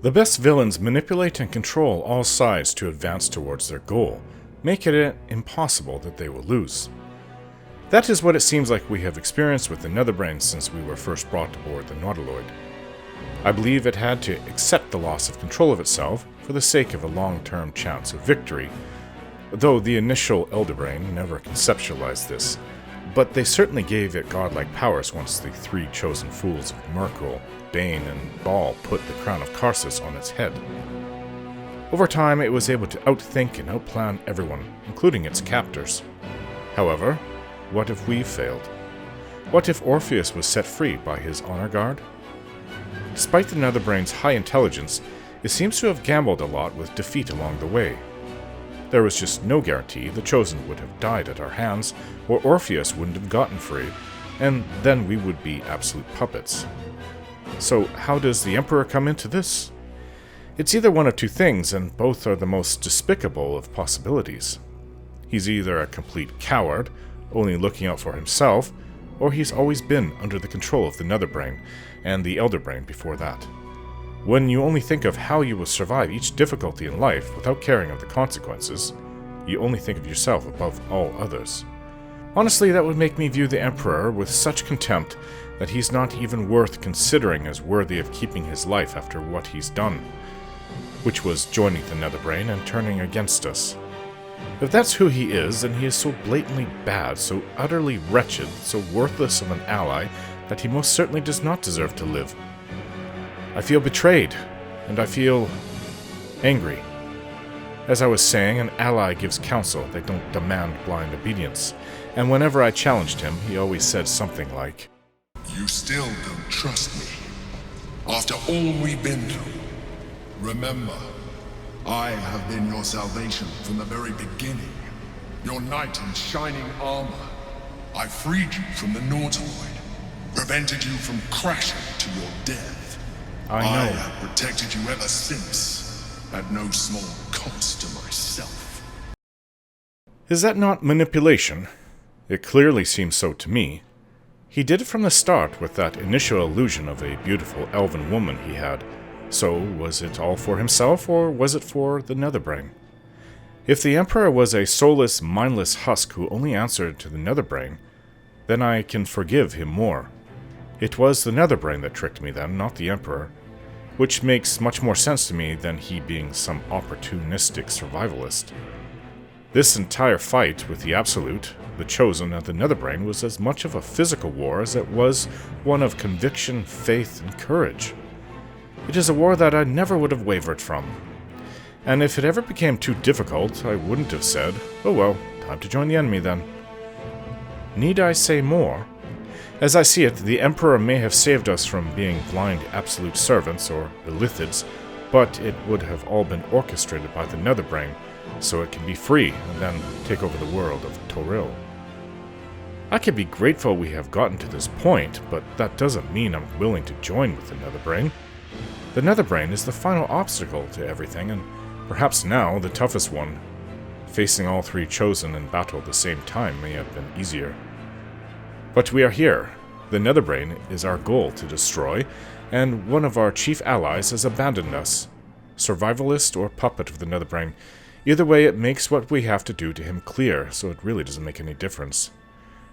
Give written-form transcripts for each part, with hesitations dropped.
The best villains manipulate and control all sides to advance towards their goal, making it impossible that they will lose. That is what it seems like we have experienced with the Netherbrain since we were first brought aboard the Nautiloid. I believe it had to accept the loss of control of itself for the sake of a long-term chance of victory, though the initial Elderbrain never conceptualized this, but they certainly gave it godlike powers once the three chosen fools of Merkle, Bane, and Baal put the crown of Karsus on its head. Over time, it was able to outthink and outplan everyone, including its captors. However, what if we failed? What if Orpheus was set free by his honor guard? Despite the Netherbrain's high intelligence, it seems to have gambled a lot with defeat along the way. There was just no guarantee the Chosen would have died at our hands, or Orpheus wouldn't have gotten free, and then we would be absolute puppets. So how does the Emperor come into this? It's either one of two things, and both are the most despicable of possibilities. He's either a complete coward, only looking out for himself, or he's always been under the control of the Netherbrain, and the Elderbrain before that. When you only think of how you will survive each difficulty in life without caring of the consequences, you only think of yourself above all others. Honestly, that would make me view the Emperor with such contempt that he's not even worth considering as worthy of keeping his life after what he's done, which was joining the Netherbrain and turning against us. If that's who he is, then he is so blatantly bad, so utterly wretched, so worthless of an ally, that he most certainly does not deserve to live. I feel betrayed, and I feel angry. As I was saying, an ally gives counsel, they don't demand blind obedience. And whenever I challenged him, he always said something like, "You still don't trust me. After all we've been through. Remember, I have been your salvation from the very beginning. Your knight in shining armor. I freed you from the Nautiloid, prevented you from crashing to your death. I know. I have protected you ever since, at no small cost to myself." Is that not manipulation? It clearly seems so to me. He did it from the start with that initial illusion of a beautiful elven woman he had. So, was it all for himself, or was it for the Netherbrain? If the Emperor was a soulless, mindless husk who only answered to the Netherbrain, then I can forgive him more. It was the Netherbrain that tricked me then, not the Emperor, which makes much more sense to me than he being some opportunistic survivalist. This entire fight with the Absolute, the Chosen, and the Netherbrain was as much of a physical war as it was one of conviction, faith, and courage. It is a war that I never would have wavered from. And if it ever became too difficult, I wouldn't have said, "Oh well, time to join the enemy then." Need I say more? As I see it, the Emperor may have saved us from being blind absolute servants, or illithids, but it would have all been orchestrated by the Netherbrain, so it can be free and then take over the world of Toril. I can be grateful we have gotten to this point, but that doesn't mean I'm willing to join with the Netherbrain. The Netherbrain is the final obstacle to everything, and perhaps now the toughest one. Facing all three Chosen in battle at the same time may have been easier. But we are here. The Netherbrain is our goal to destroy, and one of our chief allies has abandoned us. Survivalist or puppet of the Netherbrain, either way it makes what we have to do to him clear, so it really doesn't make any difference.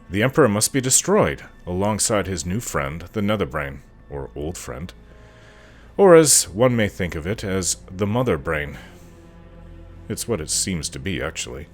The Emperor must be destroyed, alongside his new friend, the Netherbrain, or old friend. Or as one may think of it, as the Mother Brain. It's what it seems to be, actually.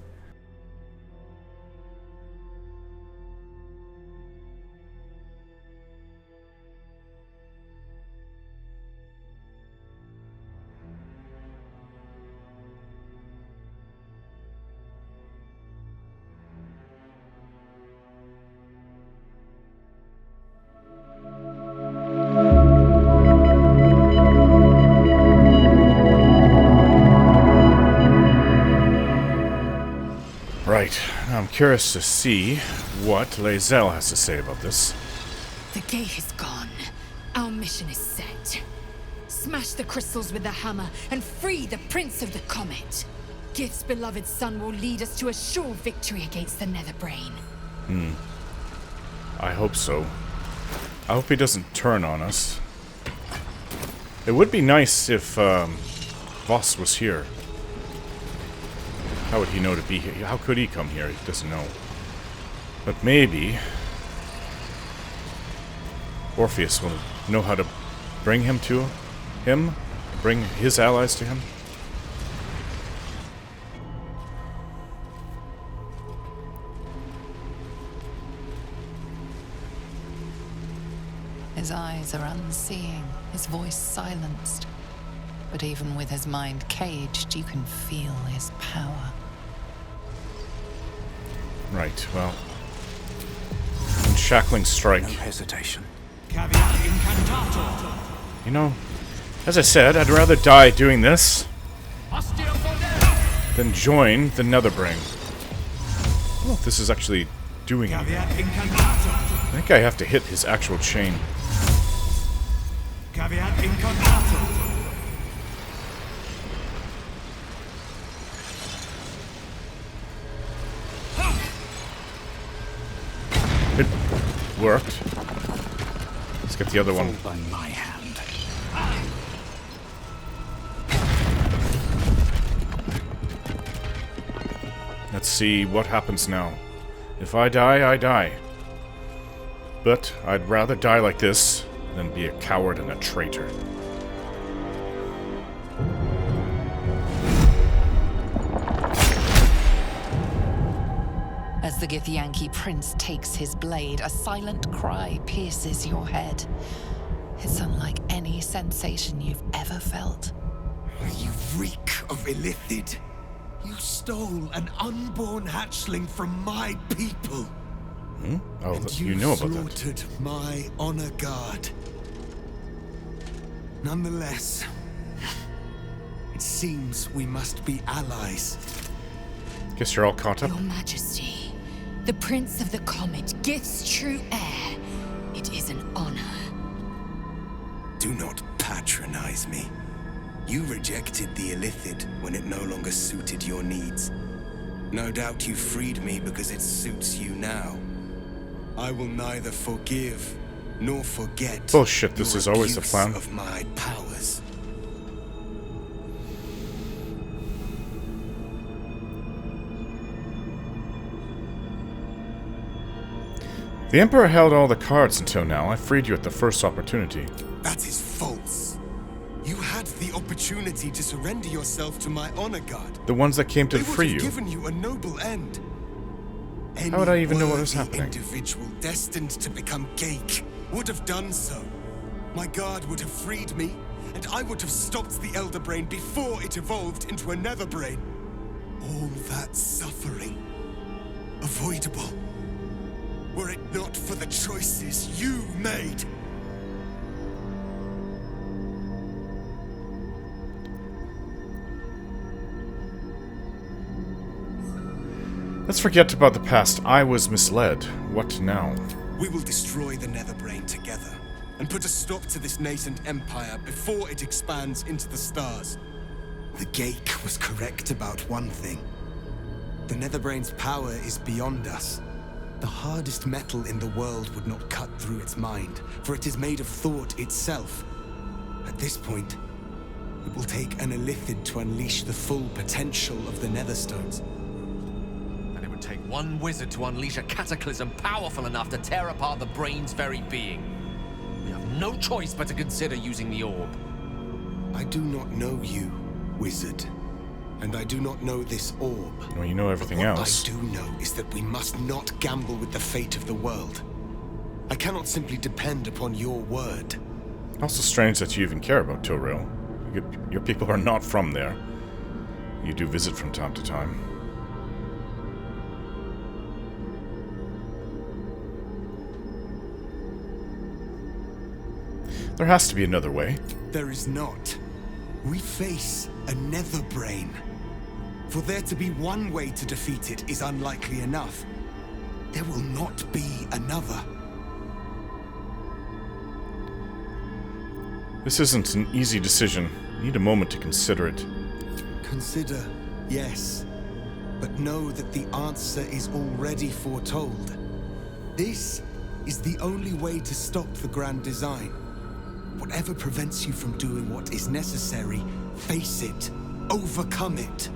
Right, now I'm curious to see what Lae'Zel has to say about this. The gate is gone. Our mission is set. Smash the crystals with the hammer and free the Prince of the Comet. Gith's beloved son will lead us to a sure victory against the Netherbrain. I hope so. I hope he doesn't turn on us. It would be nice if Voss was here. How would he know to be here? How could he come here? He doesn't know. But maybe Orpheus will know how to bring him to him, bring his allies to him. His eyes are unseeing, his voice silenced. But even with his mind caged, you can feel his power. Right, well. Unshackling strike. No hesitation. You know, as I said, I'd rather die doing this than join the Netherbrain. I don't know if this is actually doing anything. I think I have to hit his actual chain. It worked. Let's get the other one. By my hand. Let's see what happens now. If I die, I die. But I'd rather die like this than be a coward and a traitor. As the Githyanki prince takes his blade, a silent cry pierces your head. It's unlike any sensation you've ever felt. You reek of Illithid. You stole an unborn hatchling from my people. Oh, And you know about that. slaughtered my honor guard. Nonetheless, it seems we must be allies. Guess you're all caught up. Your Majesty, the Prince of the Comet, Gith's true heir. It is an honor. Do not patronize me. You rejected the Illithid when it no longer suited your needs. No doubt you freed me because it suits you now. I will neither forgive nor forget. Bullshit, this your is always the abuse plan. of my powers. The Emperor held all the cards until now. I freed you at the first opportunity. That is false. You had the opportunity to surrender yourself to my honor guard. The ones that came to They would free have you. given you a noble end. How would I even know what was Any happening? individual destined to become Geik would have done so. My guard would have freed me, and I would have stopped the Elder Brain before it evolved into a Netherbrain. All that suffering, avoidable, were it not for the choices you made. Let's forget about the past. I was misled. What now? We will destroy the Netherbrain together, and put a stop to this nascent empire before it expands into the stars. The Geik was correct about one thing. The Netherbrain's power is beyond us. The hardest metal in the world would not cut through its mind, for it is made of thought itself. At this point, it will take an Illithid to unleash the full potential of the Netherstones. And it would take one wizard to unleash a cataclysm powerful enough to tear apart the brain's very being. We have no choice but to consider using the orb. I do not know you, wizard. And I do not know this orb. Well, you know everything But what else. I do know is that we must not gamble with the fate of the world. I cannot simply depend upon your word. Also strange that you even care about Toril. Your people are not from there. You do visit from time to time. There has to be another way. There is not. We face a Netherbrain. For there to be one way to defeat it is unlikely enough. There will not be another. This isn't an easy decision. You need a moment to consider it. Consider, yes. But know that the answer is already foretold. This is the only way to stop the grand design. Whatever prevents you from doing what is necessary, face it. Overcome it.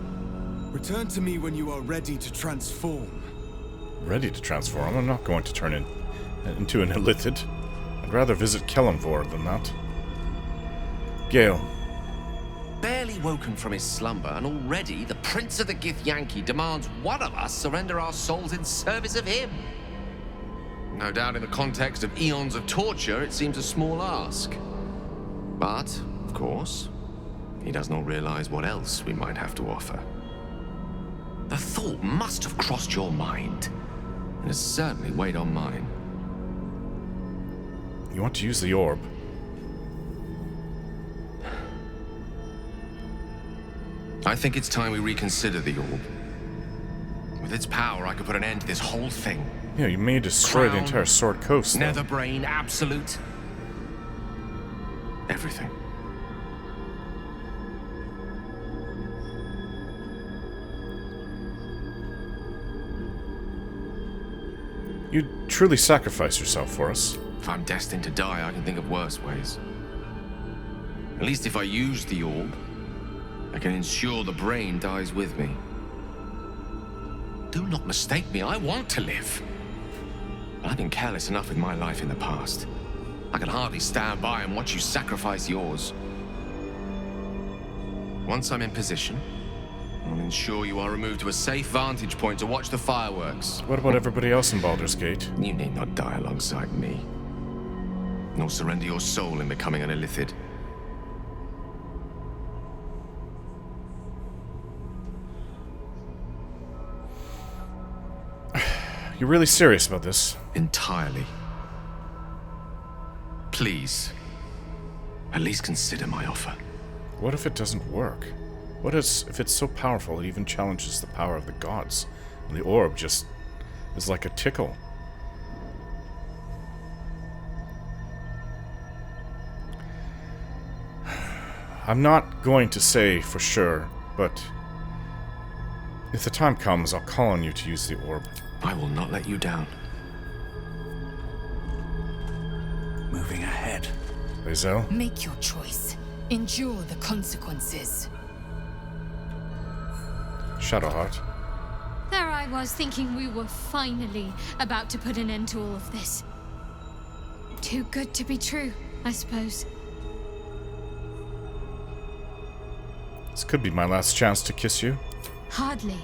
Return to me when you are ready to transform. Ready to transform? I'm not going to turn into an illithid. I'd rather visit Kellanvor than that. Gale. Barely woken from his slumber, and already the Prince of the Githyanki demands one of us surrender our souls in service of him. No doubt in the context of eons of torture, it seems a small ask. But, of course, he does not realize what else we might have to offer. The thought must have crossed your mind, and has certainly weighed on mine. You want to use the orb? I think it's time we reconsider the orb. With its power, I could put an end to this whole thing. Yeah, you may destroy the Crown, entire Sword Coast, though. Netherbrain, absolute. Everything. You truly sacrifice yourself for us. If I'm destined to die, I can think of worse ways. At least if I use the orb, I can ensure the brain dies with me. Do not mistake me, I want to live. But I've been careless enough with my life in the past. I can hardly stand by and watch you sacrifice yours. Once I'm in position, I'll ensure you are removed to a safe vantage point to watch the fireworks. What about everybody else in Baldur's Gate? You need not die alongside me, nor surrender your soul in becoming an illithid. You're really serious about this? Entirely. Please, at least consider my offer. What if it doesn't work? What if it's so powerful it even challenges the power of the gods, and the orb just is like a tickle? I'm not going to say for sure, but if the time comes, I'll call on you to use the orb. I will not let you down. Moving ahead. Lae'Zel? Make your choice. Endure the consequences. Shadowheart? There I was thinking we were finally about to put an end to all of this. Too good to be true, I suppose. This could be my last chance to kiss you. Hardly.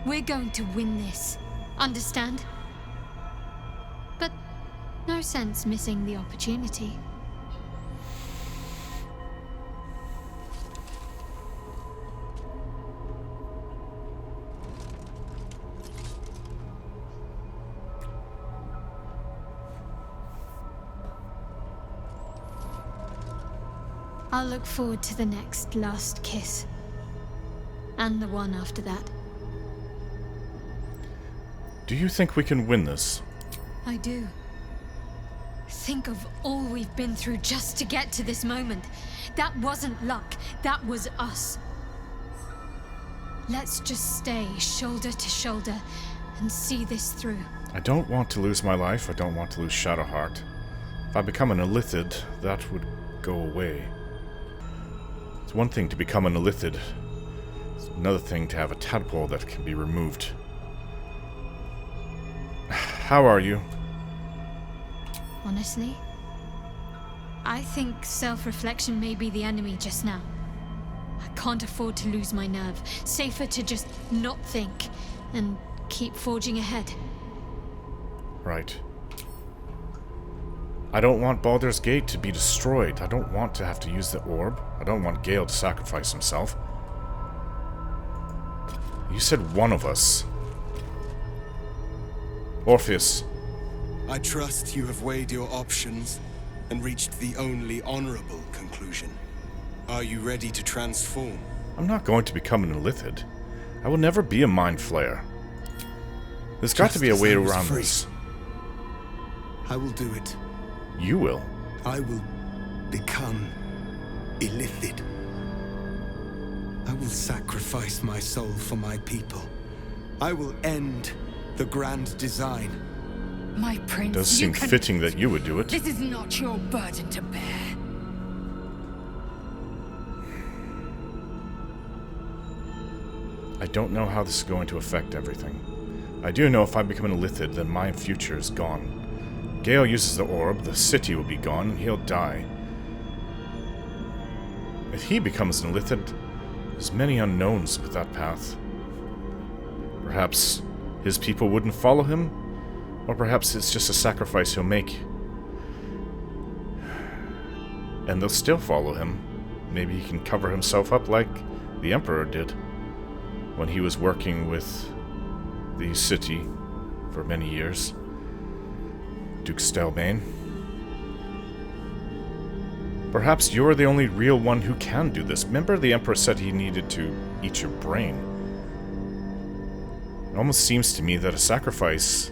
We're going to win this. Understand? But no sense missing the opportunity. I'll look forward to the next last kiss. And the one after that. Do you think we can win this? I do. Think of all we've been through just to get to this moment. That wasn't luck, that was us. Let's just stay shoulder to shoulder and see this through. I don't want to lose my life. I don't want to lose Shadowheart. If I become an illithid, that would go away. It's one thing to become an illithid. It's another thing to have a tadpole that can be removed. How are you? Honestly, I think self-reflection may be the enemy just now. I can't afford to lose my nerve. Safer to just not think and keep forging ahead. Right. I don't want Baldur's Gate to be destroyed. I don't want to have to use the orb. I don't want Gale to sacrifice himself. You said one of us. Orpheus. I trust you have weighed your options and reached the only honorable conclusion. Are you ready to transform? I'm not going to become an illithid. I will never be a mind flayer. There's got to be a way around this. I will do it. You will. I will become illithid. I will sacrifice my soul for my people. I will end the grand design. My prince, It does seem fitting that you would do it. This is not your burden to bear. I don't know how this is going to affect everything. I do know if I become an Illithid, then my future is gone. Gale uses the orb, the city will be gone, and he'll die. If he becomes an Illithid, there's many unknowns with that path. Perhaps his people wouldn't follow him, or perhaps it's just a sacrifice he'll make. And they'll still follow him. Maybe he can cover himself up like the Emperor did when he was working with the city for many years. Duke Stelbane. Perhaps you're the only real one who can do this. Remember the Emperor said he needed to eat your brain. It almost seems to me that a sacrifice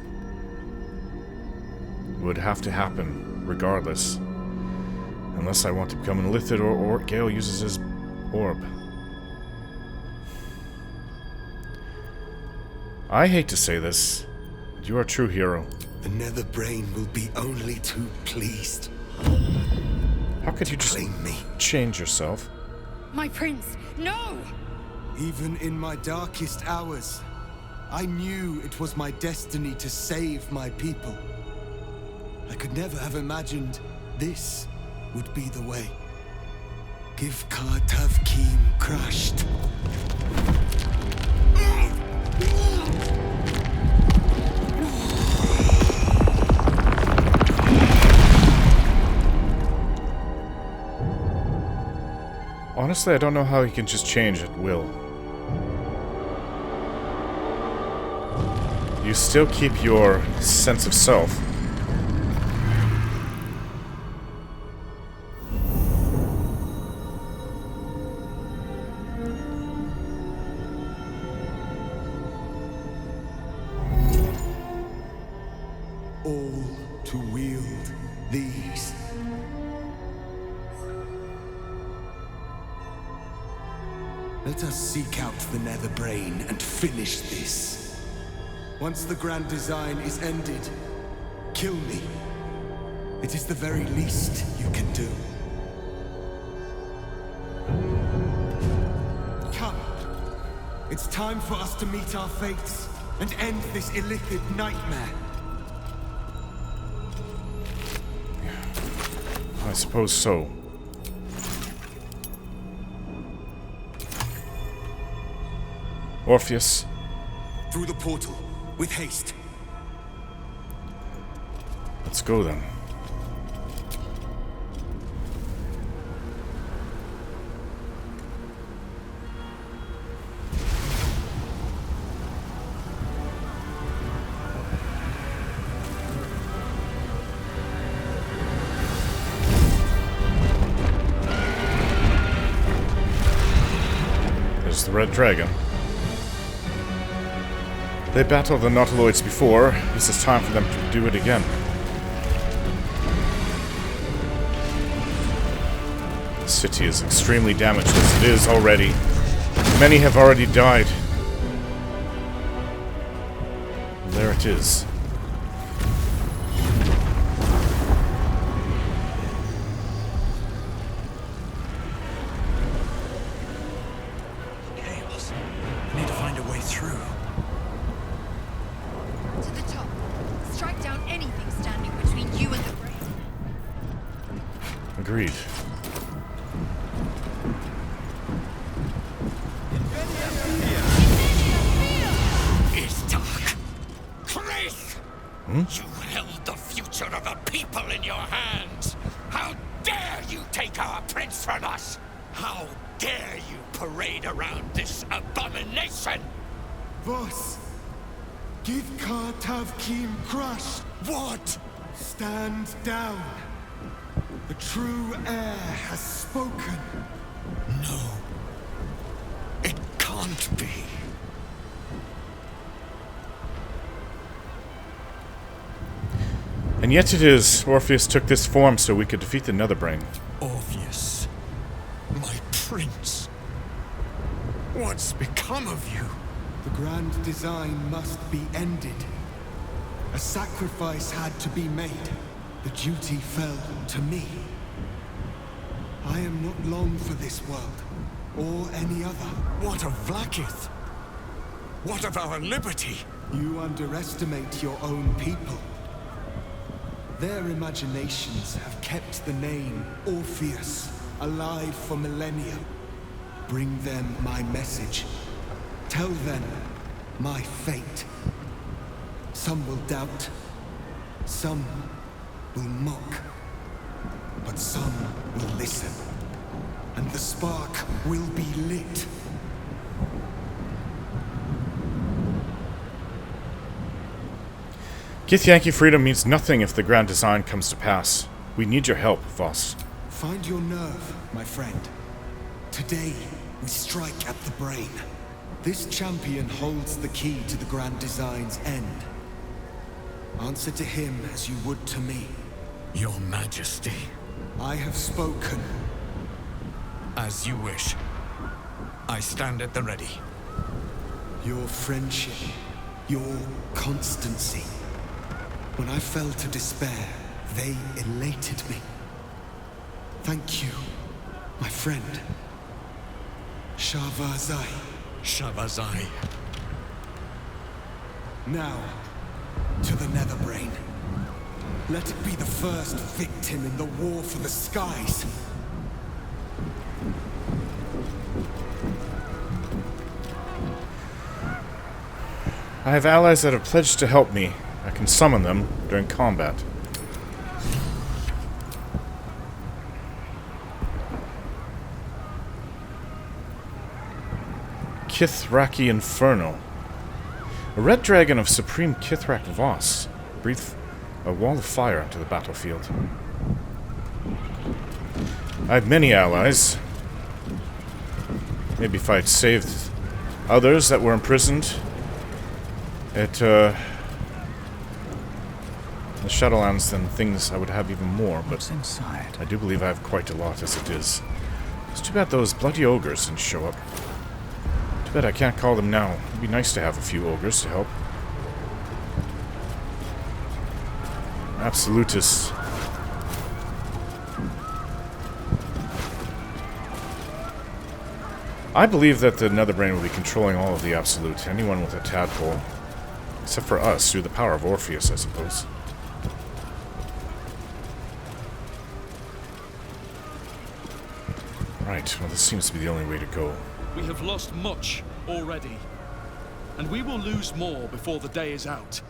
would have to happen regardless. Unless I want to become an Illithid or Gale uses his orb. I hate to say this, but you are a true hero. The Netherbrain will be only too pleased. How could you just Claim me. change yourself? My prince, no! Even in my darkest hours, I knew it was my destiny to save my people. I could never have imagined this would be the way. Give Tavkim crushed. Honestly, I don't know how he can just change at will. You still keep your sense of self. All to wield these. Let us seek out the Netherbrain and finish this. Once the grand design is ended, kill me. It is the very least you can do. Come. It's time for us to meet our fates and end this Illithid nightmare. I suppose so. Orpheus. Through the portal, with haste. Let's go then. There's the red dragon. They battled the Nautiloids before. This is time for them to do it again. The city is extremely damaged as it is already. Many have already died. And there it is. Chaos. I need to find a way through. To the top. Strike down anything standing between you and the brain. Agreed. It's dark. Chris! You held the future of the people in your hands. How dare you take our prince from us? How dare you parade around this abomination? Boss, give Tavkim crush. What? Stand down. The true heir has spoken. No. It can't be. And yet it is. Orpheus took this form so we could defeat the Netherbrain. Orpheus. My prince. What's become of you? The grand design must be ended. A sacrifice had to be made. The duty fell to me. I am not long for this world, or any other. What of Vlaakith? What of our liberty? You underestimate your own people. Their imaginations have kept the name Orpheus alive for millennia. Bring them my message. Tell them my fate. Some will doubt. Some will mock. But some will listen. And the spark will be lit. Githyanki freedom means nothing if the grand design comes to pass. We need your help, Voss. Find your nerve, my friend. Today, we strike at the brain. This champion holds the key to the grand design's end. Answer to him as you would to me. Your Majesty. I have spoken. As you wish. I stand at the ready. Your friendship, your constancy. When I fell to despair, they elated me. Thank you, my friend. Shavazai. Shavazai. Now, to the Netherbrain. Let it be the first victim in the war for the skies. I have allies that have pledged to help me. I can summon them during combat. Kithraki Inferno. A red dragon of Supreme Kithrak Voss breathed a wall of fire onto the battlefield. I have many allies. Maybe if I'd saved others that were imprisoned at the Shadowlands, then things I would have even more, but what's inside? I do believe I have quite a lot as it is. It's too bad those bloody ogres didn't show up. Too bad I can't call them now. It'd be nice to have a few ogres to help. Absolutists. I believe that the Netherbrain will be controlling all of the Absolute. Anyone with a tadpole. Except for us, through the power of Orpheus, I suppose. Right, well this seems to be the only way to go. We have lost much already, and we will lose more before the day is out.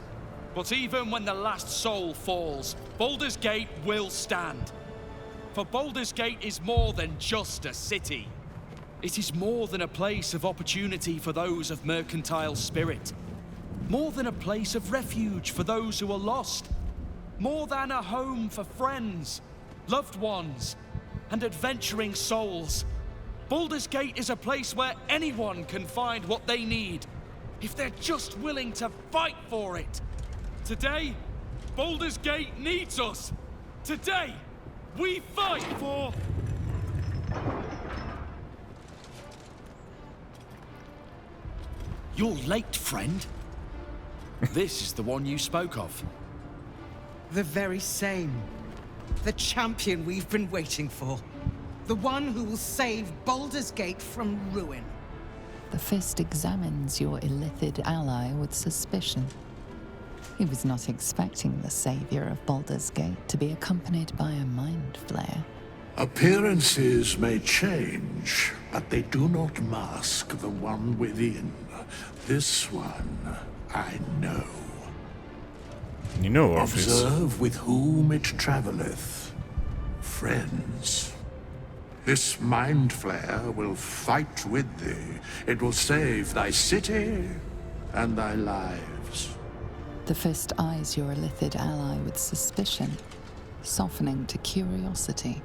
But even when the last soul falls, Baldur's Gate will stand. For Baldur's Gate is more than just a city. It is more than a place of opportunity for those of mercantile spirit. More than a place of refuge for those who are lost. More than a home for friends, loved ones, and adventuring souls. Baldur's Gate is a place where anyone can find what they need, if they're just willing to fight for it. Today, Baldur's Gate needs us. Today, we fight for... You're late, friend. This is the one you spoke of. The very same. The champion we've been waiting for. The one who will save Baldur's Gate from ruin. The Fist examines your illithid ally with suspicion. He was not expecting the savior of Baldur's Gate to be accompanied by a mind flayer. Appearances may change, but they do not mask the one within. This one, I know. You know, Orpheus. Observe with whom it traveleth. Friends. This mind flare will fight with thee. It will save thy city and thy lives. The Fist eyes your illithid ally with suspicion, softening to curiosity.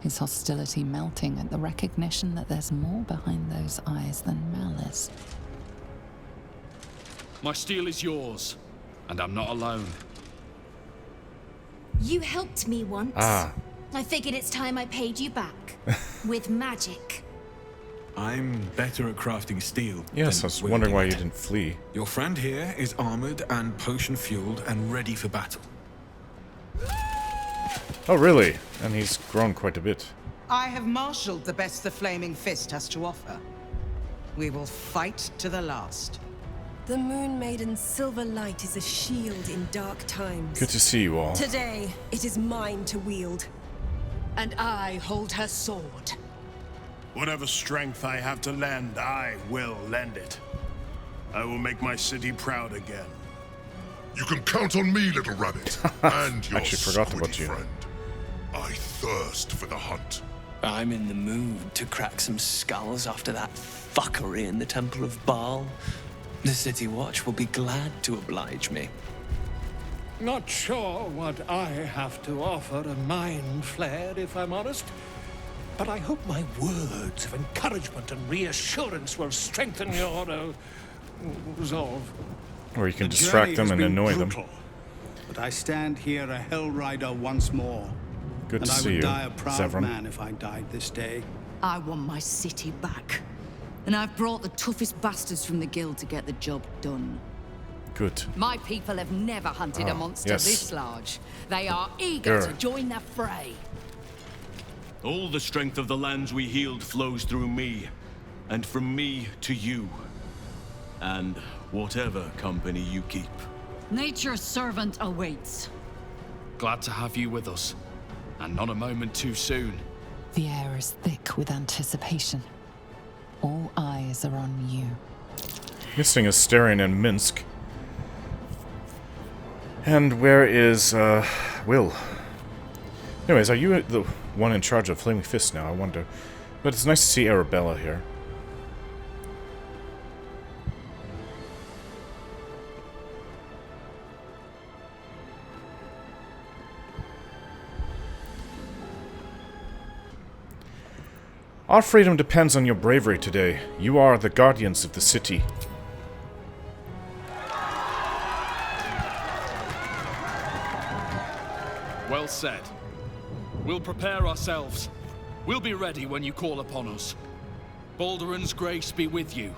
His hostility melting at the recognition that there's more behind those eyes than malice. My steel is yours, and I'm not alone. You helped me once. I figured it's time I paid you back. With magic. I'm better at crafting steel. Yes, I was wondering why you didn't flee. Your friend here is armored and potion-fueled and ready for battle. Oh, really? And he's grown quite a bit. I have marshaled the best the Flaming Fist has to offer. We will fight to the last. The Moon Maiden's silver light is a shield in dark times. Good to see you all. Today, it is mine to wield. And I hold her sword. Whatever strength I have to lend, I will lend it. I will make my city proud again. You can count on me, little rabbit. And your Actually forgot about squiddy you. friend. I thirst for the hunt. I'm in the mood to crack some skulls after that fuckery in the Temple of Baal. The City Watch will be glad to oblige me. Not sure what I have to offer a mind flare, if I'm honest. But I hope my words of encouragement and reassurance will strengthen your resolve. Or you can distract them and annoy them. But I stand here a Hell Rider once more. Good to and see I would you, die a proud Zevran. man if I died this day. I want my city back. And I've brought the toughest bastards from the guild to get the job done. Good. My people have never hunted a monster yes. this large. They are eager Grr. to join the fray. All the strength of the lands we healed flows through me, and from me to you. And whatever company you keep. Nature's servant awaits. Glad to have you with us. And not a moment too soon. The air is thick with anticipation. All eyes are on you. Missing Asterion and Minsk. And where is, Will? Anyways, are you the one in charge of Flaming Fist now? I wonder. But it's nice to see Arabella here. Our freedom depends on your bravery today. You are the guardians of the city. Well said. We'll prepare ourselves. We'll be ready when you call upon us. Balduran's grace be with you.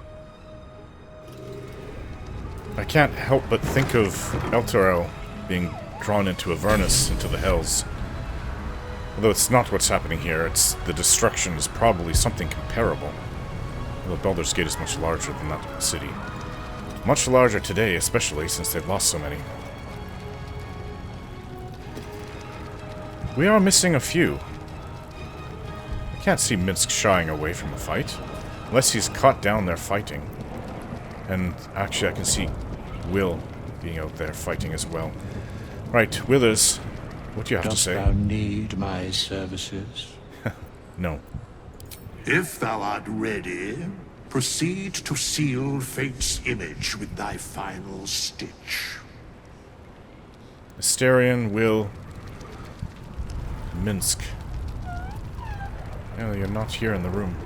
I can't help but think of Elturel being drawn into Avernus, into the Hells. Although it's not what's happening here, it's the destruction is probably something comparable. Although Baldur's Gate is much larger than that city. Much larger today, especially since they've lost so many. We are missing a few. I can't see Minsk shying away from a fight. Unless he's caught down there fighting. And actually I can see Will being out there fighting as well. Right, Withers, what do you have to say? Dost thou need my services? No. If thou art ready, proceed to seal Fate's image with thy final stitch. Asterion, Will, Minsk. No, you're not here in the room.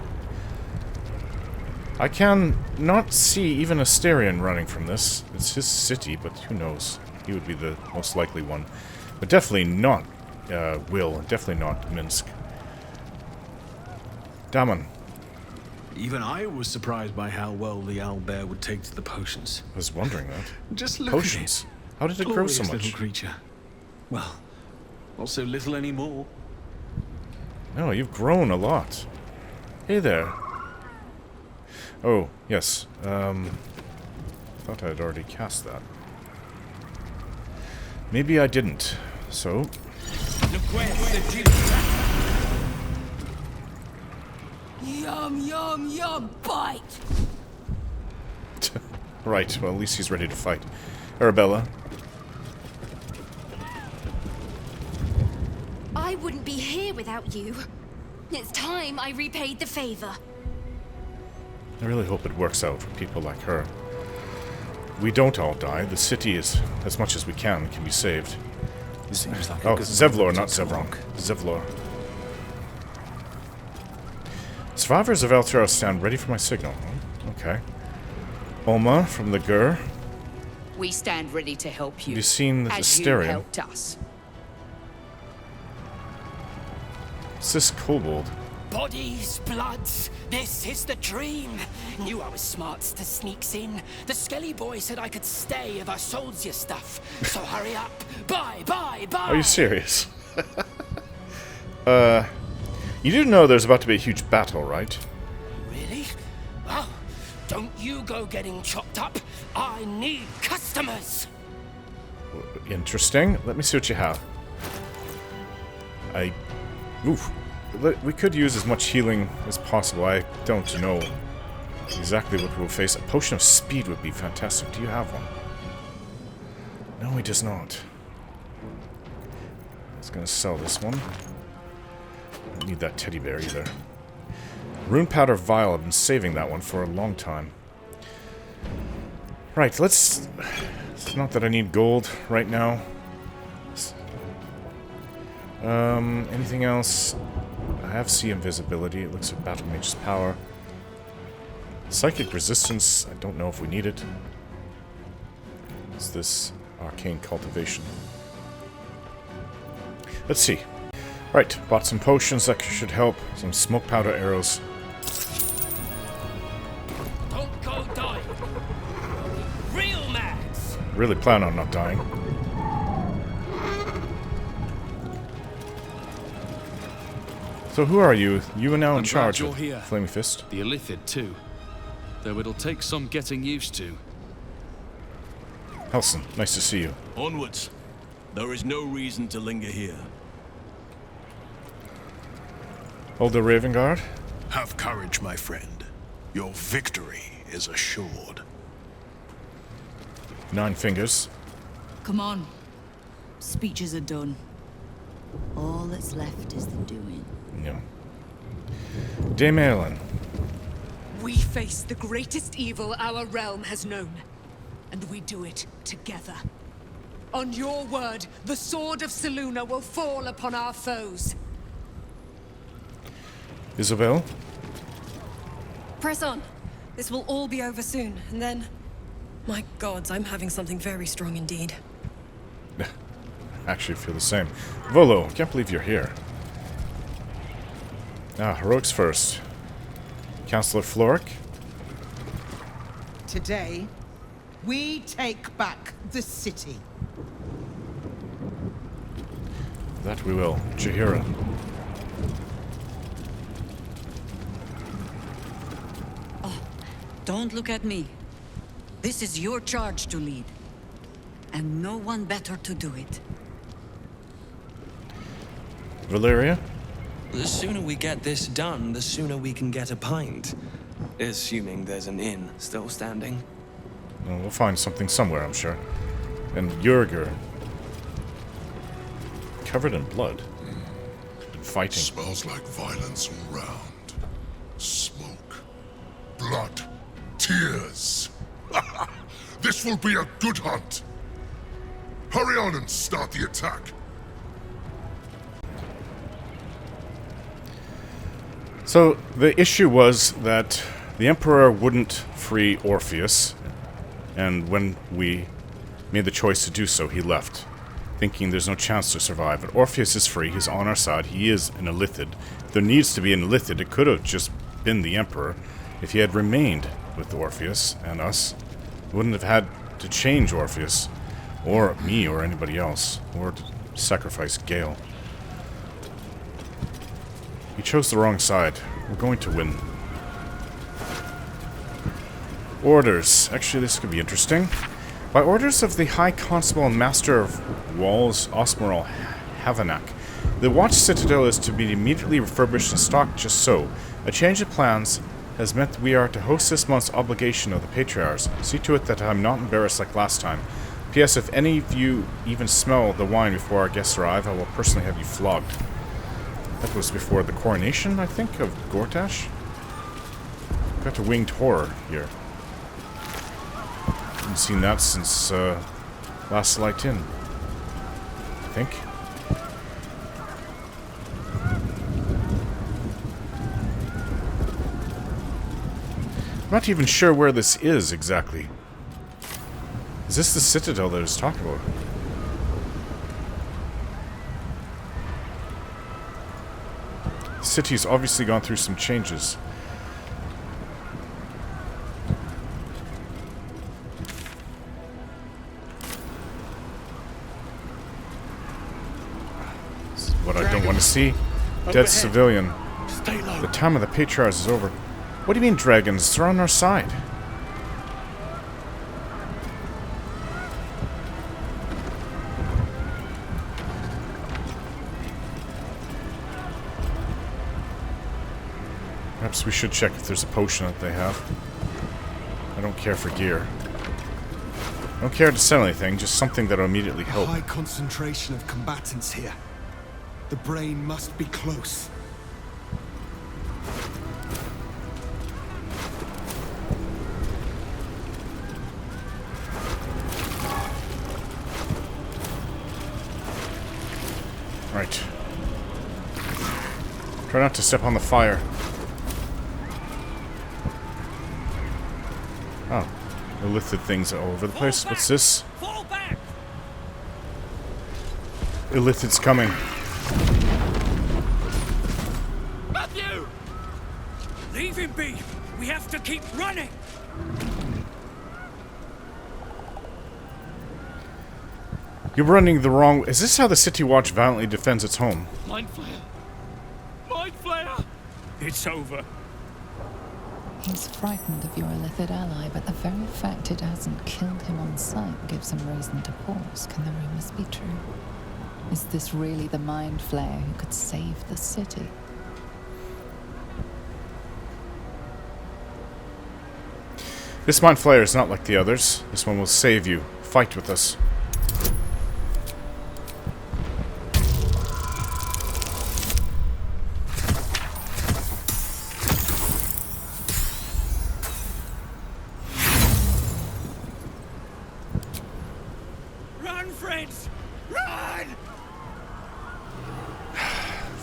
I can not see even Asterion running from this. It's his city, but who knows? He would be the most likely one. But definitely not Will, definitely not Minsk. Damon. Even I was surprised by how well the owlbear would take to the potions. I was wondering that. Just look Potions? at it. How did it grow so Glorious much? little creature. Well, not so little anymore. No, you've grown a lot. Hey there. Oh, yes. Thought I'd already cast that. Maybe I didn't. So... Yum, yum, yum, bite! Right, well, at least he's ready to fight. Arabella. I wouldn't be here without you. It's time I repaid the favor. I really hope it works out for people like her. We don't all die. The city is, as much as we can be saved. Seems like Oh, Zevlor, not Zevron. Zevlor. Survivors of Elturel stand ready for my signal. Okay. Oma from the Gur. We stand ready to help you. Have you seen the as you Asterion? helped us. What's this kobold? Bodies, bloods, this is the dream. Knew I was smart to sneaks in. The Skelly boy said I could stay if I sold you stuff. So hurry up. Bye, bye, bye. Are you serious? You do know there's about to be a huge battle, right? Really? Well, Don't you go getting chopped up. I need customers. Interesting. Let me see what you have. Oof. We could use as much healing as possible. I don't know exactly what we'll face. A potion of speed would be fantastic. Do you have one? No, he does not. I was gonna sell this one. Don't need that teddy bear either. Rune powder vial. I've been saving that one for a long time. Right, let's... It's not that I need gold right now. Anything else? I have sea invisibility. It looks like battle mage's power. Psychic resistance. I don't know if we need it. Is this arcane cultivation? Let's see. Right, bought some potions that should help. Some smoke powder arrows. Don't go dying. Real mags. Really plan on not dying. So who are you? You are now in charge of Flaming Fist. The Illithid too. Though it'll take some getting used to. Helson, nice to see you. Onwards. There is no reason to linger here. Hold the Ravengard. Have courage, my friend. Your victory is assured. 9 fingers. Come on. Speeches are done. All that's left is the doing. Yeah. Dame Aelin. We face the greatest evil our realm has known, and we do it together. On your word, the sword of Selûne will fall upon our foes. Isabel. Press on. This will all be over soon, and then... My gods, I'm having something very strong indeed. Actually feel the same. Volo, can't believe you're here. Ah, heroics first. Councillor Floric. Today, we take back the city. That we will. Jaheira. Don't look at me. This is your charge to lead. And no one better to do it. Valeria? The sooner we get this done, the sooner we can get a pint. Assuming there's an inn still standing. Well, we'll find something somewhere, I'm sure. And Jurger. Covered in blood. Been fighting. Smells like violence all round. Smoke. Blood. Tears. This will be a good hunt. Hurry on and start the attack. So, the issue was that the Emperor wouldn't free Orpheus, and when we made the choice to do so, he left, thinking there's no chance to survive. But Orpheus is free, he's on our side, he is an Illithid. If there needs to be an Illithid, it could have just been the Emperor. If he had remained with Orpheus and us, we wouldn't have had to change Orpheus, or me, or anybody else, or to sacrifice Gale. He chose the wrong side. We're going to win. Orders. Actually, this could be interesting. By orders of the High Constable and Master of Walls, Osmeril Havanak, the Watch Citadel is to be immediately refurbished and stocked just so. A change of plans has meant we are to host this month's obligation of the Patriarchs. See to it that I'm not embarrassed like last time. P.S. If any of you even smell the wine before our guests arrive, I will personally have you flogged. That was before the coronation, I think, of Gortash. Got a winged horror here. Haven't seen that since last Light In, I think. I'm not even sure where this is exactly. Is this the citadel that I was talking about? The city's obviously gone through some changes. This is what I don't want to see. Dead civilian. The time of the Patriarchs is over. What do you mean, dragons? They're on our side. Perhaps we should check if there's a potion that they have. I don't care for gear. I don't care to sell anything, just something that'll immediately help. A high concentration of combatants here. The brain must be close. Right. Try not to step on the fire. Oh. Illithid things all over the place. What's this? Fall back! Illithid's coming. Matthew! Leave him be! We have to keep running! You're running the wrong... Is this how the City Watch valiantly defends its home? Mind Flayer! Mind Flayer! It's over. He's frightened of your illithid ally, but the very fact it hasn't killed him on sight gives him reason to pause. Can the rumors be true? Is this really the Mind Flayer who could save the city? This Mind Flayer is not like the others. This one will save you. Fight with us.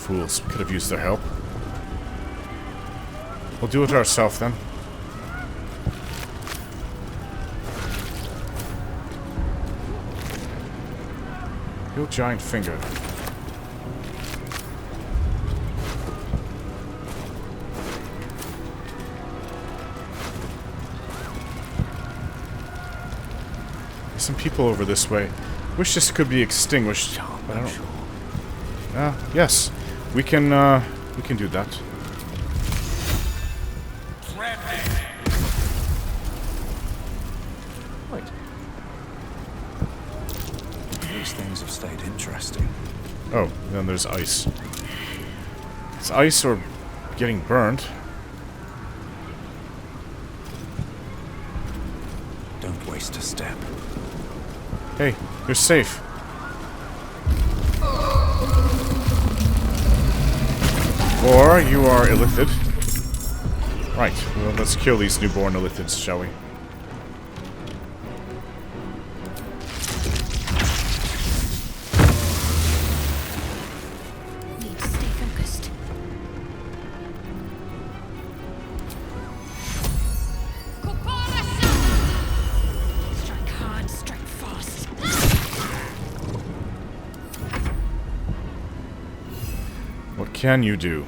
Fools. We could have used their help. We'll do it ourselves then. Your giant finger. There's some people over this way. Wish this could be extinguished, but I don't. Yes. We can do that. Wait. These things have stayed interesting. Oh, then there's ice. It's ice or getting burned. Don't waste a step. Hey, you're safe. Or you are illithid. Right, well, let's kill these newborn illithids, shall we? Need to stay focused. Strike hard, strike fast. What can you do?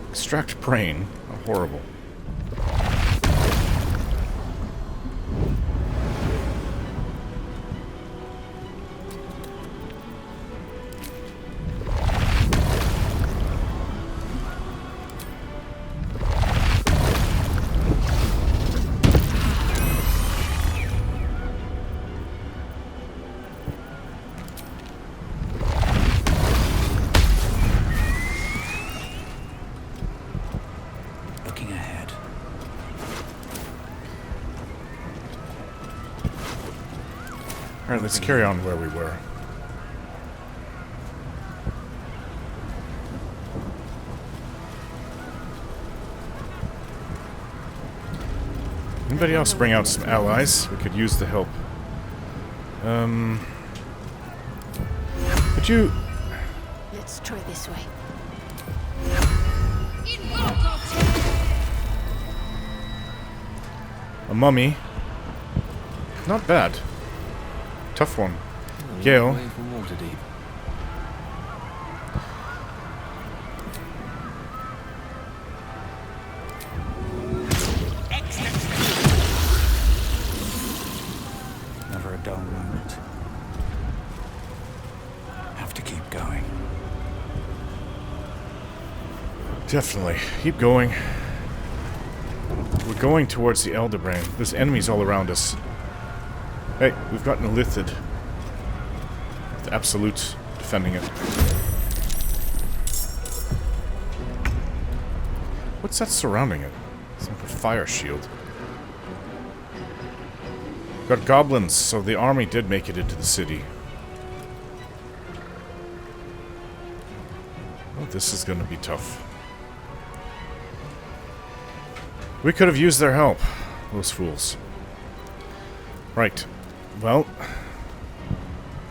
Extract brain. How horrible. Alright, let's carry on where we were. Anybody else bring out some allies? We could use the help. Could you... Let's try this way. A mummy. Not bad. Tough one. Gale. Never a dull moment. Have to keep going. Definitely. Keep going. We're going towards the Netherbrain. There's enemies all around us. Hey, we've got an illithid. The Absolute defending it. What's that surrounding it? It's like a fire shield. Got goblins, so the army did make it into the city. Oh, this is going to be tough. We could have used their help. Those fools. Right. Well,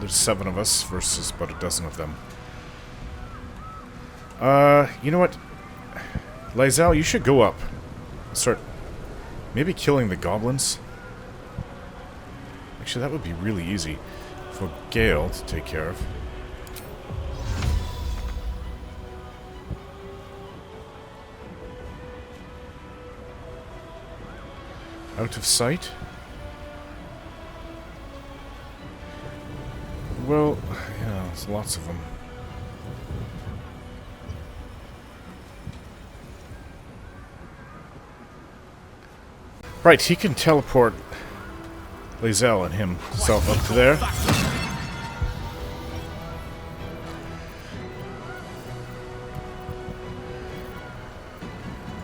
there's 7 of us versus about a dozen of them. You know what? Lae'Zel, you should go up. Start maybe killing the goblins. Actually, that would be really easy for Gale to take care of. Out of sight? Well, yeah, there's lots of them. Right, he can teleport Lae'Zel and himself up to there.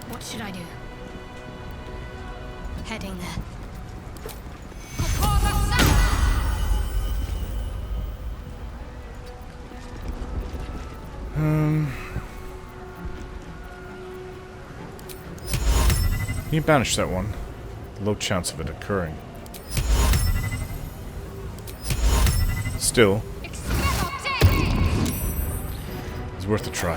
What should I do? Heading there. You banish that one. Low chance of it occurring. Still, it's worth a try.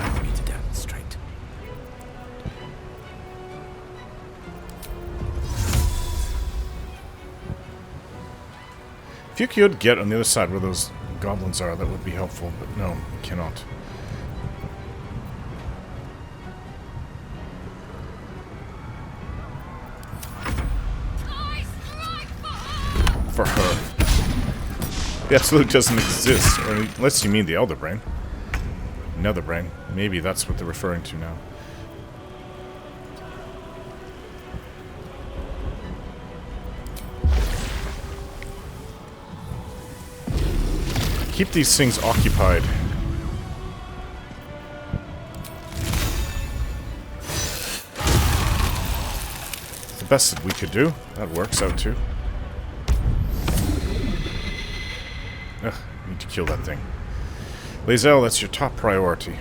If you could get on the other side where those goblins are, that would be helpful, but no, you cannot. For her. The Absolute doesn't exist, or unless you mean the Elderbrain. Netherbrain. Maybe that's what they're referring to now. Keep these things occupied. The best that we could do. That works out too. Ugh, need to kill that thing. Lae'Zel, that's your top priority.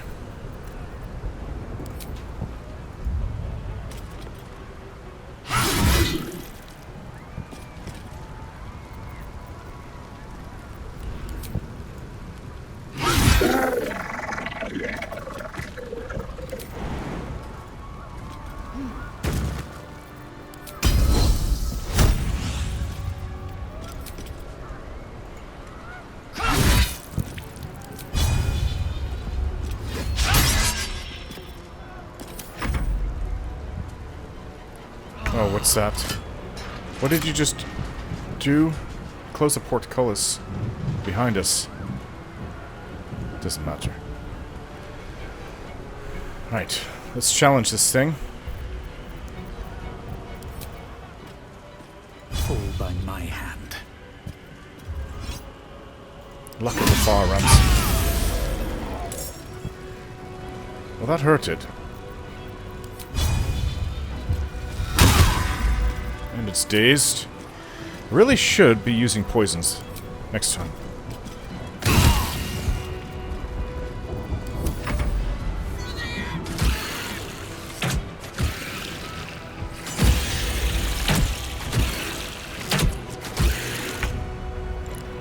Oh, what's that? What did you just do? Close the portcullis behind us. Doesn't matter. Right, let's challenge this thing. Fall by my hand. Luck of the far runs. Well, that hurt it. And it's dazed. Really should be using poisons next time.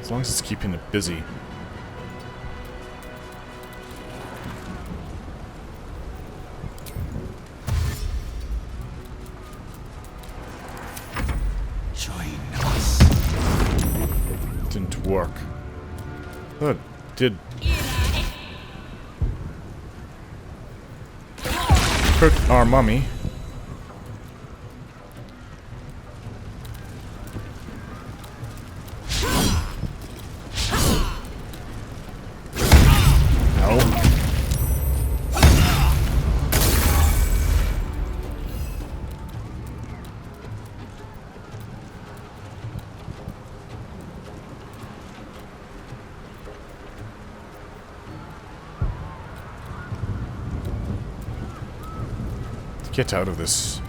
As long as it's keeping it busy. Didn't work. But did hurt our mummy. get out of this.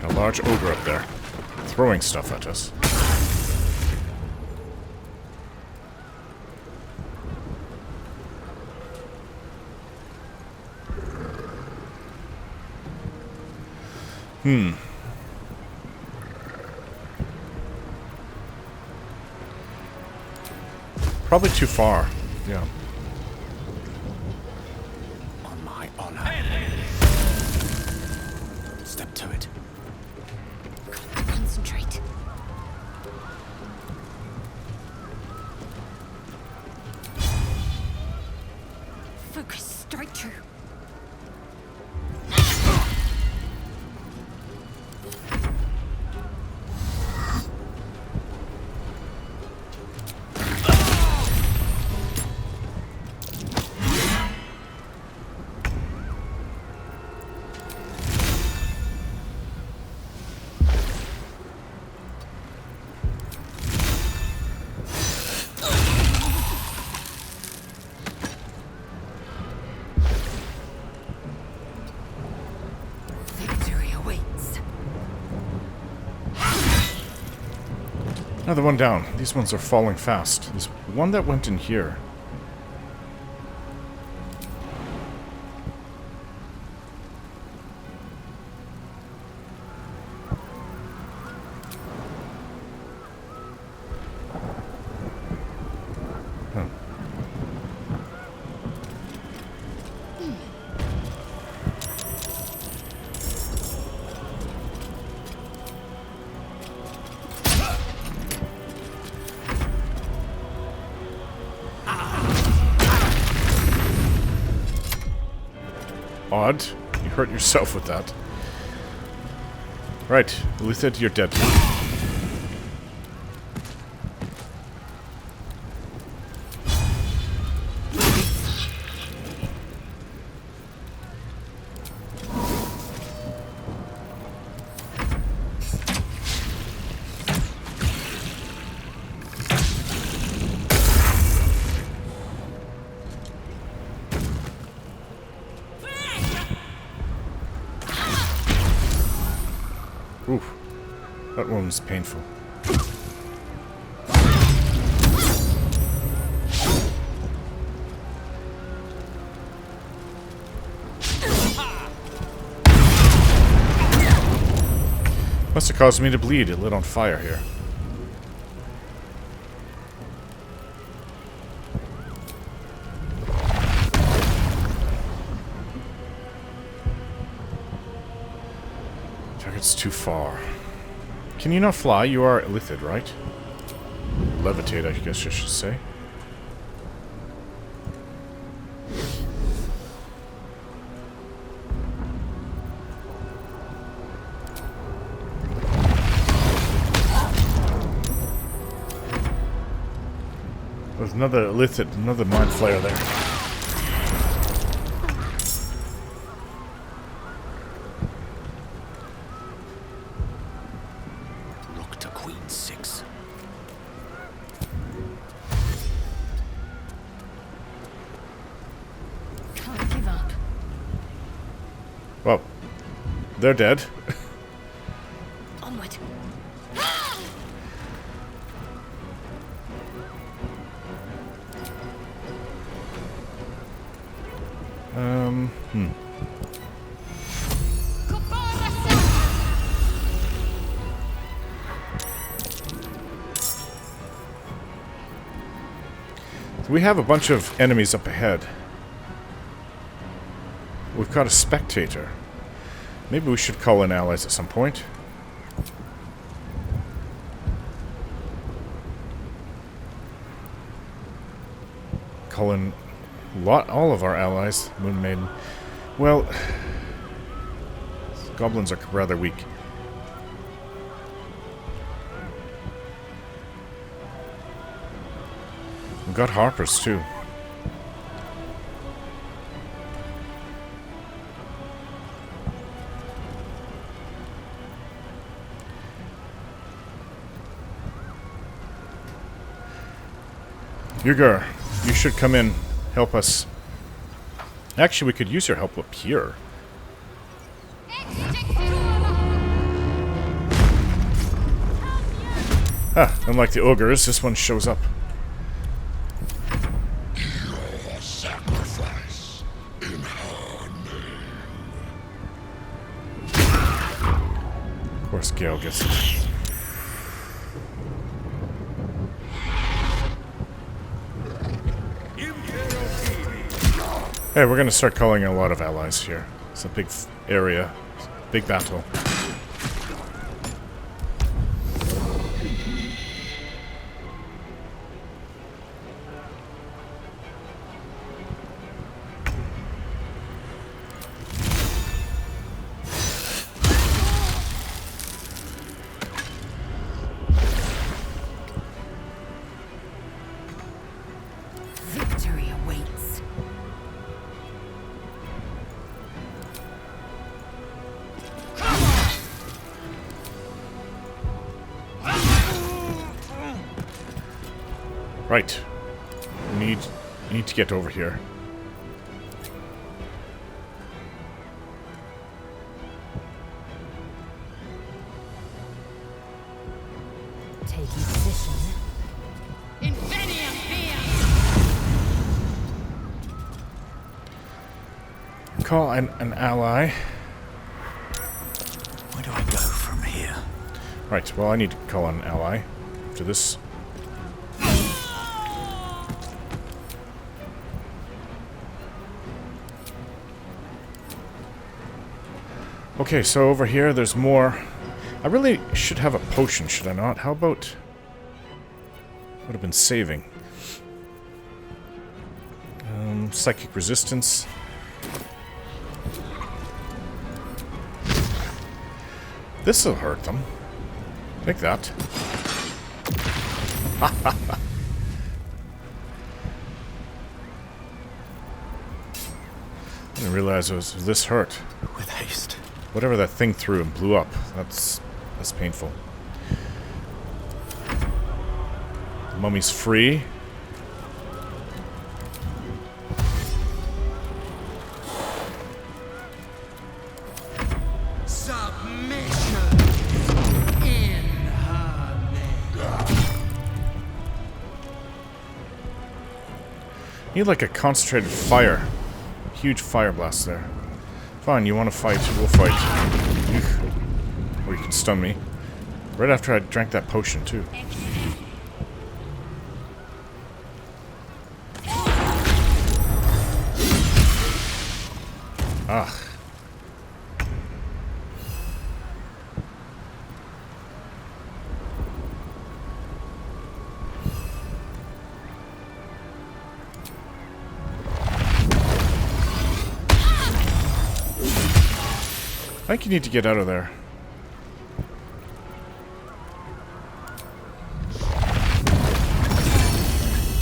A large ogre up there, throwing stuff at us. Probably too far. Yeah. On my honor. Step to it. Concentrate. Focus, straight through. Another one down. These ones are falling fast. There's one that went in here. Odd. You hurt yourself with that. Right. Lae'Zel, you're dead. Oof. That one was painful. Must have caused me to bleed. It lit on fire here. It's too far. Can you not fly? You are Lae'Zel, right? Levitate, I guess I should say. There's another Lae'Zel, another mind flayer there. Well, they're dead. Onward. We have a bunch of enemies up ahead. We've got a spectator. Maybe we should call in allies at some point. Call in all of our allies. Moon Maiden. Well, goblins are rather weak. We've got harpers too. Yugur, you should come in. Help us. Actually, we could use your help up here. Ah, unlike the ogres, this one shows up. Your sacrifice in her name. Of course, Gale gets it. Hey, we're gonna start calling a lot of allies here. It's a big area, big battle. Victory awaits. Right. We need to get over here. Taking position. Invenium Call an ally. Where do I go from here? Right, well, I need to call an ally after this. Okay, so over here, there's more. I really should have a potion, should I not? How about... Would have been saving. Psychic resistance. This'll hurt them. Take that. I didn't realize it was this hurt. With haste. Whatever that thing threw and blew up. That's painful. The mummy's free. Submission in her name. Need like a concentrated fire. Huge fire blast there. Fine, you want to fight, we'll fight. Or you can stun me. Right after I drank that potion, too. Ah. I think you need to get out of there.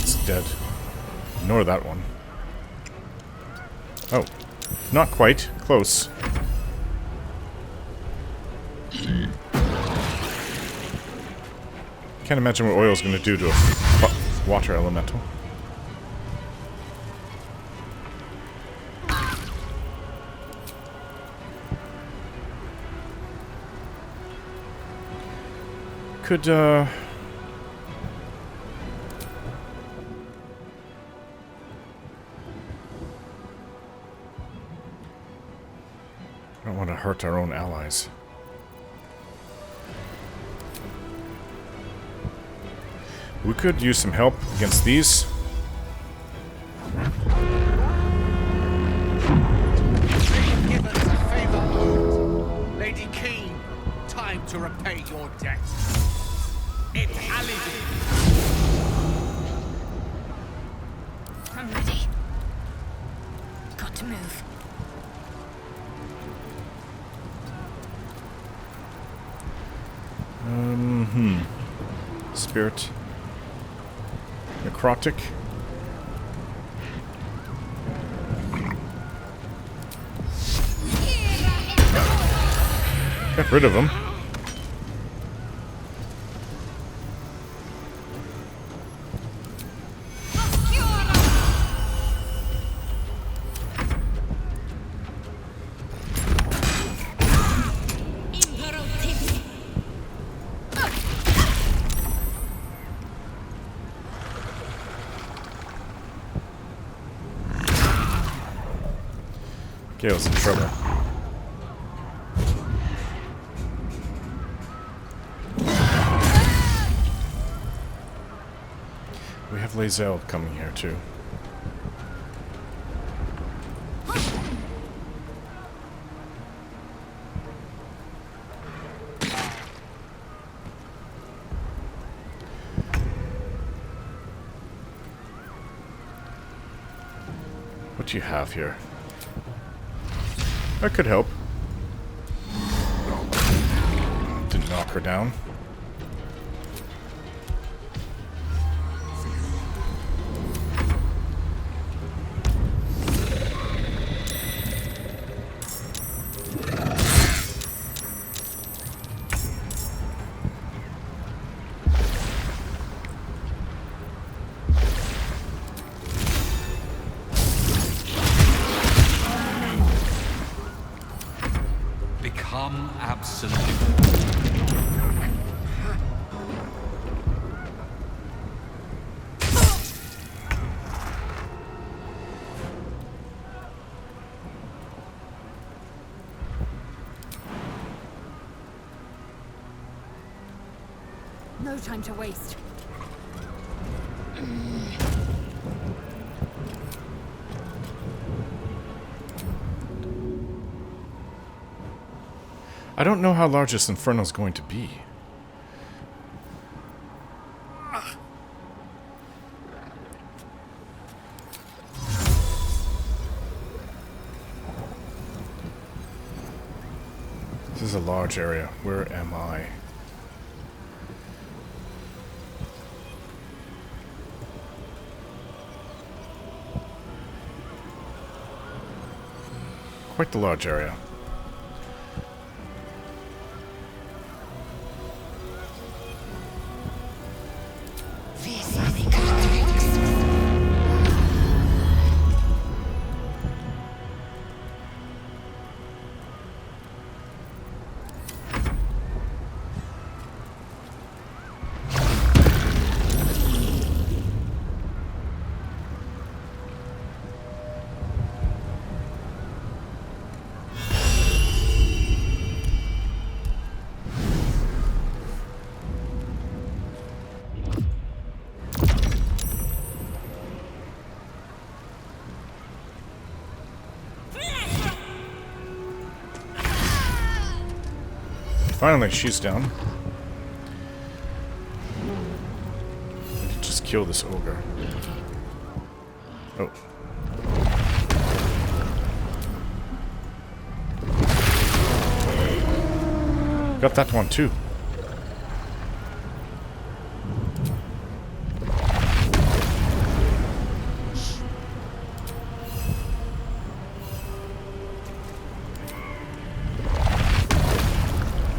It's dead. Ignore that one. Oh. Not quite. Close. Can't imagine what oil's gonna do to a water elemental. Could, I don't want to hurt our own allies. We could use some help against these. Give us a favor, Lord. Lady Keen, time to repay your debt. It Alibi. I'm ready. Got to move. Spirit. Necrotic. Get rid of him. Gale's in trouble. We have Lae'Zel coming here too. What do you have here? That could help. Didn't knock her down. Become absolute. No time to waste. I don't know how large this inferno is going to be. This is a large area. Where am I? Quite the large area. Finally, she's down. I can just kill this ogre. Oh. Got that one too.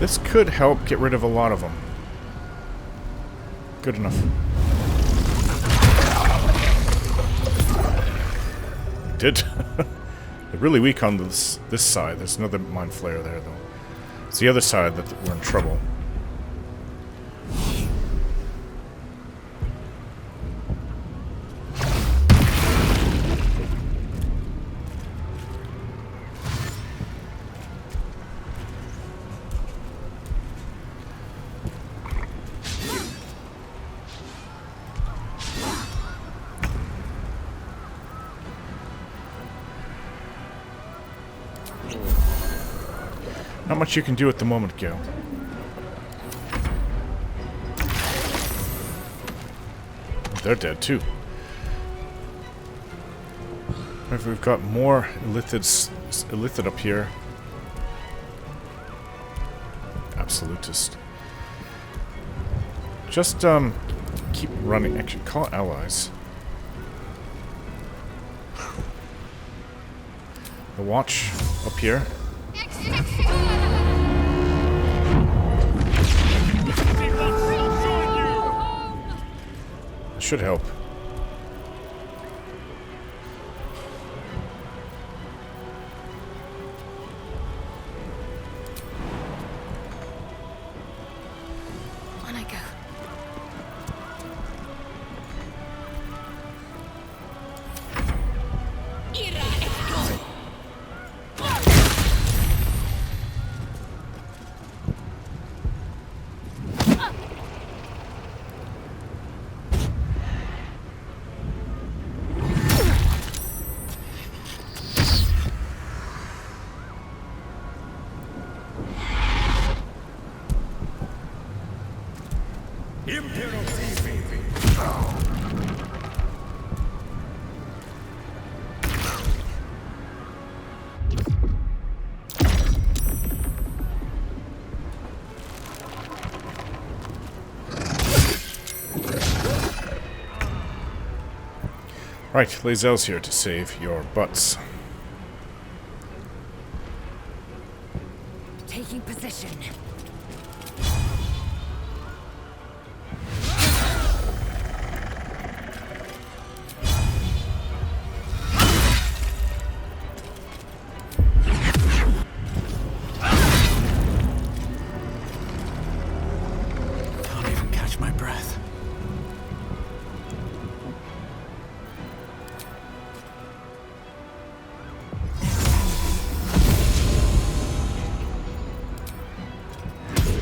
This could help get rid of a lot of them. Good enough. Did. They're really weak on this side. There's another mind flayer there, though. It's the other side that we're in trouble. Not much you can do at the moment, Gale. They're dead too. However, we've got more illithid up here. Absolutist. Just keep running. Actually, call allies. The watch up here. Should help. On I go. Imperial TV. Right, Lae'Zel's here to save your butts. Taking position. Can't even catch my breath.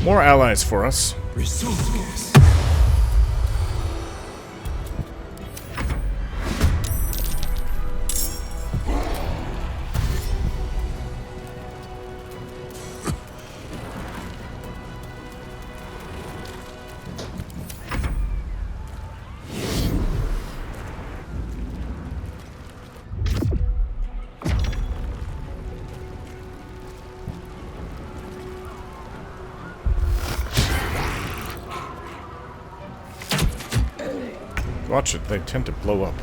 More allies for us. Resurges. Watch it, they tend to blow up.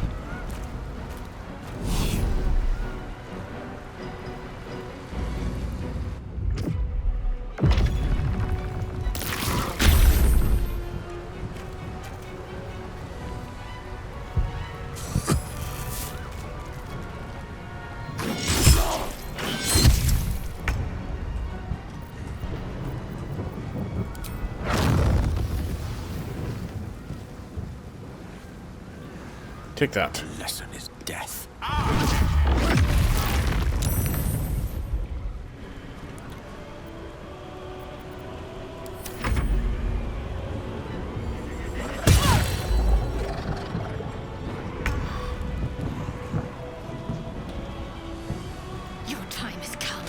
Take that. The lesson is death. Your time has come.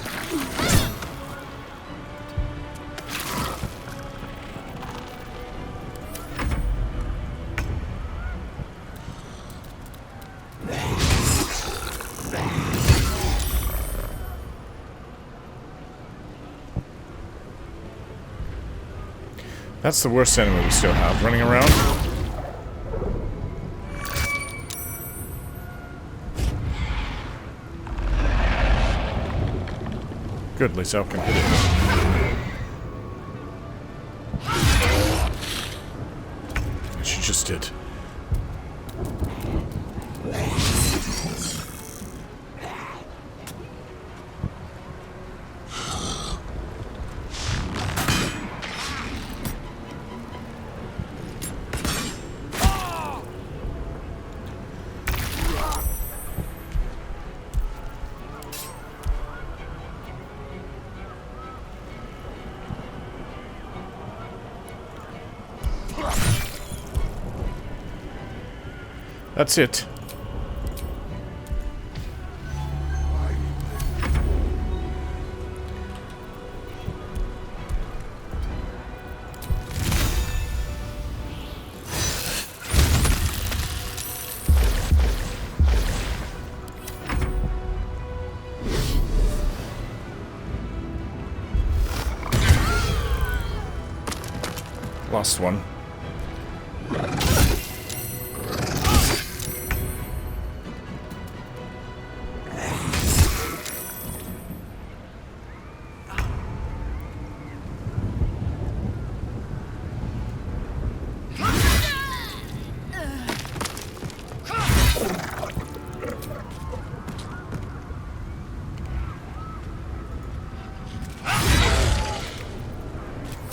That's the worst enemy we still have running around. Good, Lae'Zel can hit it. She just did. That's it. Lost one.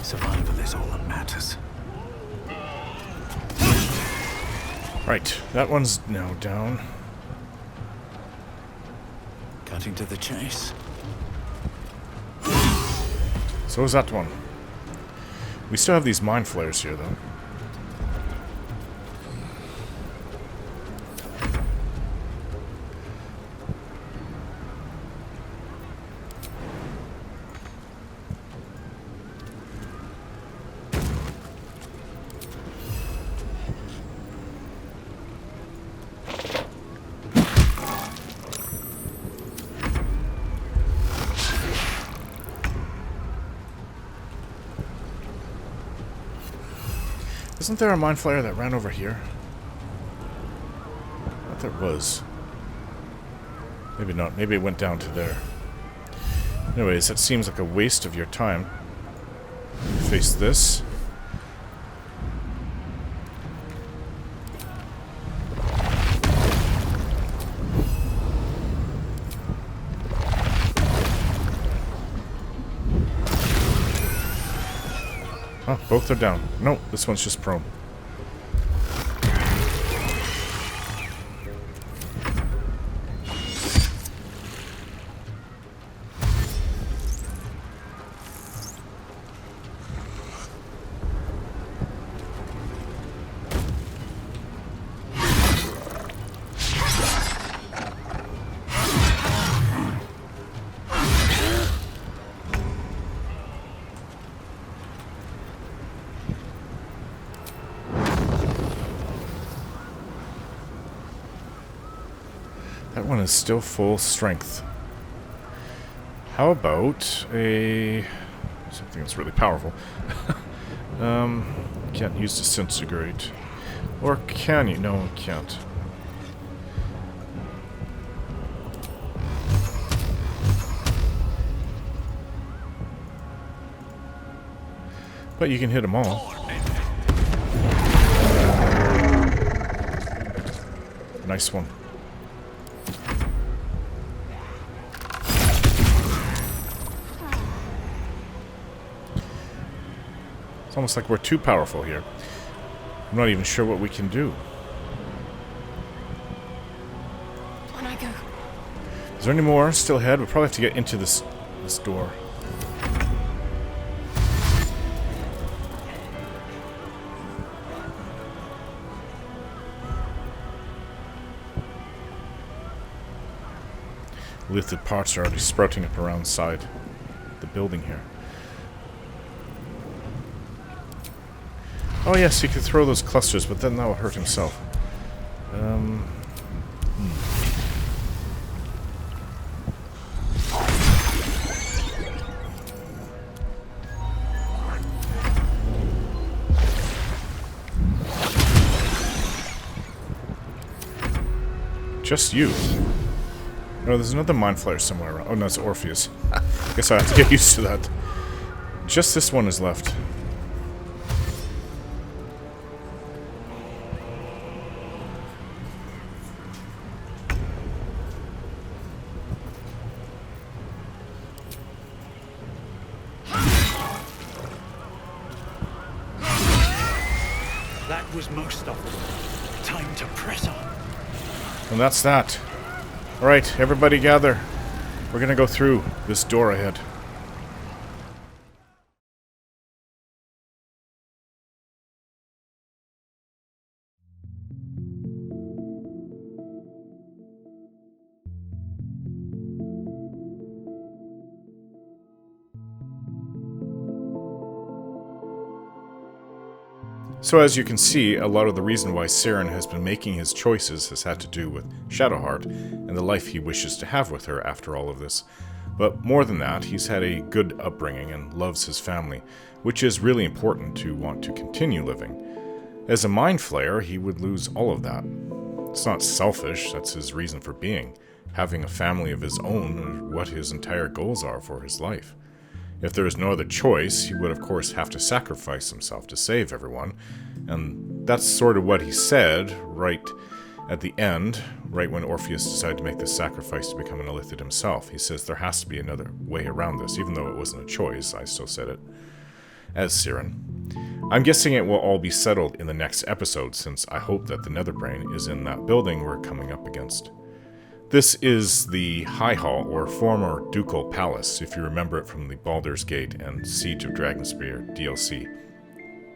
Survival is all that matters. Right, that one's now down. Cutting to the chase. So is that one. We still have these mind flayers here, though. Isn't there a mind flayer that ran over here? I thought there was. Maybe not. Maybe it went down to there. Anyways, that seems like a waste of your time. Face this. Oh, both are down. No, this one's just prone. That one is still full strength. How about a... something that's really powerful. Can't use disintegrate. Or can you? No, it can't. But you can hit them all. Nice one. It's almost like we're too powerful here. I'm not even sure what we can do. On I go. Is there any more still ahead? We'll probably have to get into this door. Lifted parts are already sprouting up around the side of the building here. Oh yes, he could throw those clusters, but then that will hurt himself. Just you. No, there's another mind flayer somewhere around. Oh no, it's Orpheus. Guess I have to get used to that. Just this one is left. That was most of them. Time to press on. And that's that. Alright, everybody gather. We're gonna go through this door ahead. So as you can see, a lot of the reason why Siren has been making his choices has had to do with Shadowheart and the life he wishes to have with her after all of this. But more than that, he's had a good upbringing and loves his family, which is really important to want to continue living. As a mind flayer, he would lose all of that. It's not selfish, that's his reason for being. Having a family of his own and what his entire goals are for his life. If there was no other choice, he would of course have to sacrifice himself to save everyone, and that's sort of what he said right at the end, right when Orpheus decided to make this sacrifice to become an Illithid himself. He says there has to be another way around this, even though it wasn't a choice. I still said it as Siren. I'm guessing it will all be settled in the next episode, since I hope that the Netherbrain is in that building we're coming up against. This is the High Hall, or former Ducal Palace, if you remember it from the Baldur's Gate and Siege of Dragonspear DLC.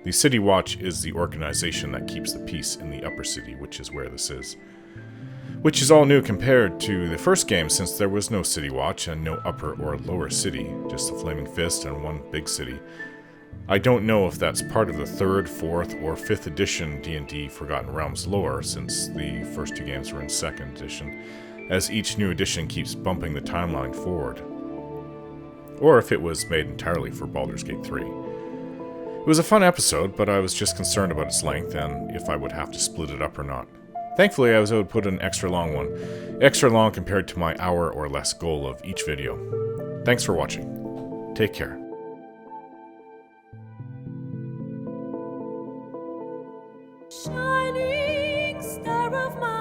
The City Watch is the organization that keeps the peace in the Upper City, which is where this is. Which is all new compared to the first game, since there was no City Watch and no Upper or Lower City, just the Flaming Fist and one big city. I don't know if that's part of the 3rd, 4th, or 5th edition D&D Forgotten Realms lore, since the first 2 games were in 2nd edition, as each new edition keeps bumping the timeline forward. Or if it was made entirely for Baldur's Gate 3. It was a fun episode, but I was just concerned about its length and if I would have to split it up or not. Thankfully, I was able to put an extra long one. Extra long compared to my hour or less goal of each video. Thanks for watching. Take care. Shining star of my